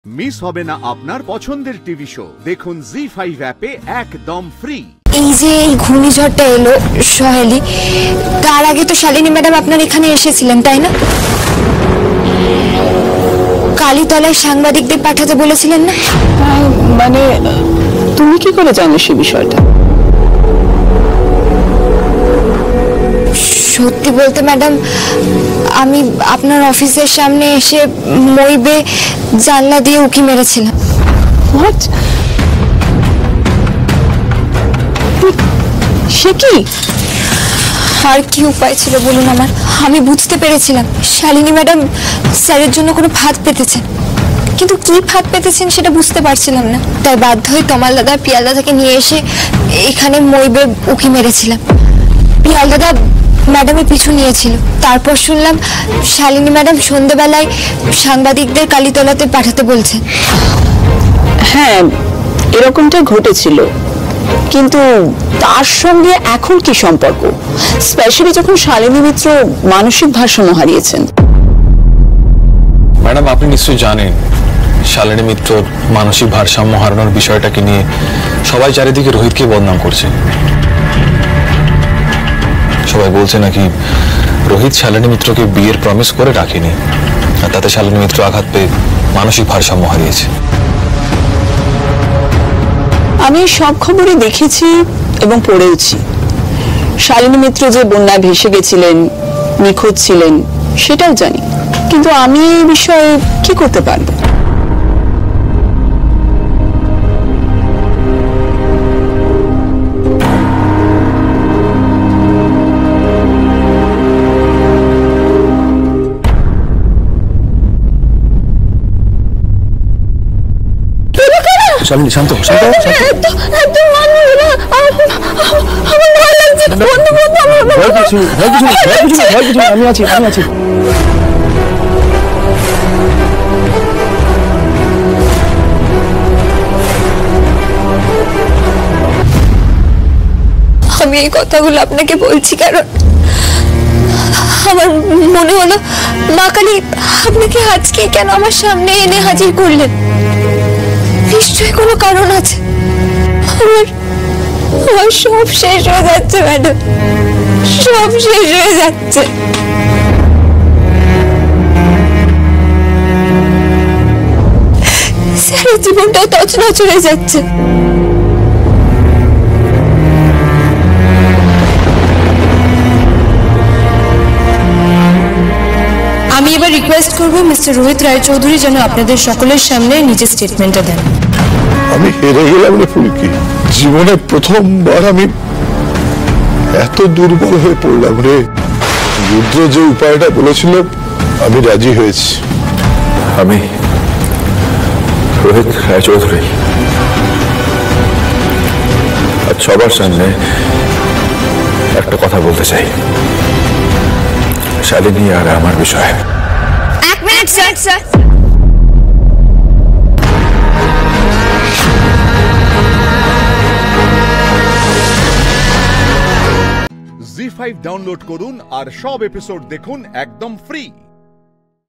Miss হবে না আপনার পছন্দের টিভি শো। দেখুন জি5 অ্যাপে একদম ফ্রি। এই যে এই ঘূর্ণিঝড়টা এলো সহেলি, তার আগে তো শালিনী ম্যাডাম আপনার এখানে এসেছিলেন তাই না? কালীতলায় সাংবাদিকদের পাঠাতে বলেছিলেন না? মানে তুমি কি করে জানো সে বিষয়টা? সত্যি বলতে ম্যাডাম, আমি আপনার অফিসের সামনে এসে মইবে জানলা দিয়ে উকি মেরেছিলাম। হোয়াট? সে কি? আর কি উপায় ছিল বলুন আমার? আমি বুঝতে পেরেছিলাম শালিনী ম্যাডাম স্যারের জন্য কোনো ফাঁদ পেতেছেন, কিন্তু কি ফাঁদ পেতেছেন সেটা বুঝতে পারছিলাম না। তাই বাধ্য হয়ে তমাল দাদা পিয়াল দাদাকে নিয়ে এসে এখানে মইবে উকি মেরেছিলাম। পিয়াল দাদা ম্যাডামের পিছু নিয়েছিল। তারপর শুনলাম শালিনী ম্যাডাম সন্ধ্যেবেলায় সাংবাদিকদের কালীতলাতে পাঠাতে বলছে। হ্যাঁ, এরকমটা ঘটেছিল, কিন্তু তার সঙ্গে এখন কি সম্পর্ক? স্পেশালি যখন শালিনী মিত্র মানসিক ভারসাম্য হারিয়েছেন। ম্যাডাম, আপনি নিশ্চয়ই জানেন শালিনী মিত্র মানসিক ভারসাম্য হারানোর বিষয়টাকে নিয়ে সবাই চারিদিকে রোহিতকে বদনাম করছে। সবাই বলছে নাকি রোহিত শালিনী মিত্রকে বিয়ের প্রমিস করে রাখেনি, আর তাতে শালিনী মিত্র আঘাত পেয়ে মানসিক ভারসাম্য হারিয়েছে। আমি সব খবরই দেখেছি এবং পড়েওছি। শালিনী মিত্র যে বন্যায় ভেসে গেছিলেন, নিখোঁজ ছিলেন, সেটাও জানি, কিন্তু আমি এই বিষয়ে কি করতে পারবো? শালিনী, শান্ত আমি আছি। আমি এই কথাগুলো আপনাকে বলছি কারণ আমার মনে হলো মা কালী আপনাকে আজকে কেন আমার সামনে এনে হাজির করলেন। নিশ্চয়ই কোনো কারণ আছে। আমার সব শেষ হয়ে যাচ্ছে ম্যাডাম, সব শেষ হয়ে যাচ্ছে। স্যারের জীবনটাও তছনছ হয়ে যাচ্ছে। আমি এবার রিকোয়েস্ট করব মিস্টার রোহিত রায়চৌধুরী যেন আপনাদের সকলের সামনে নিজের স্টেটমেন্টটা দেন। আমি হেরে গেলাম রে ফুলকি, জীবনে প্রথমবার আমি এত দুর্বল হয়ে পড়লাম রে। রুদ্র যে উপায়টা বলেছিল আমি রাজি হয়েছি। আমি রোহিত রায়চৌধুরী আজ সবার সামনে একটা কথা বলতে চাই, শালিনী আর আমার বিষয়ে। এক মিনিট স্যার। জি5 ডাউনলোড করুন আর সব এপিসোড দেখুন একদম ফ্রি।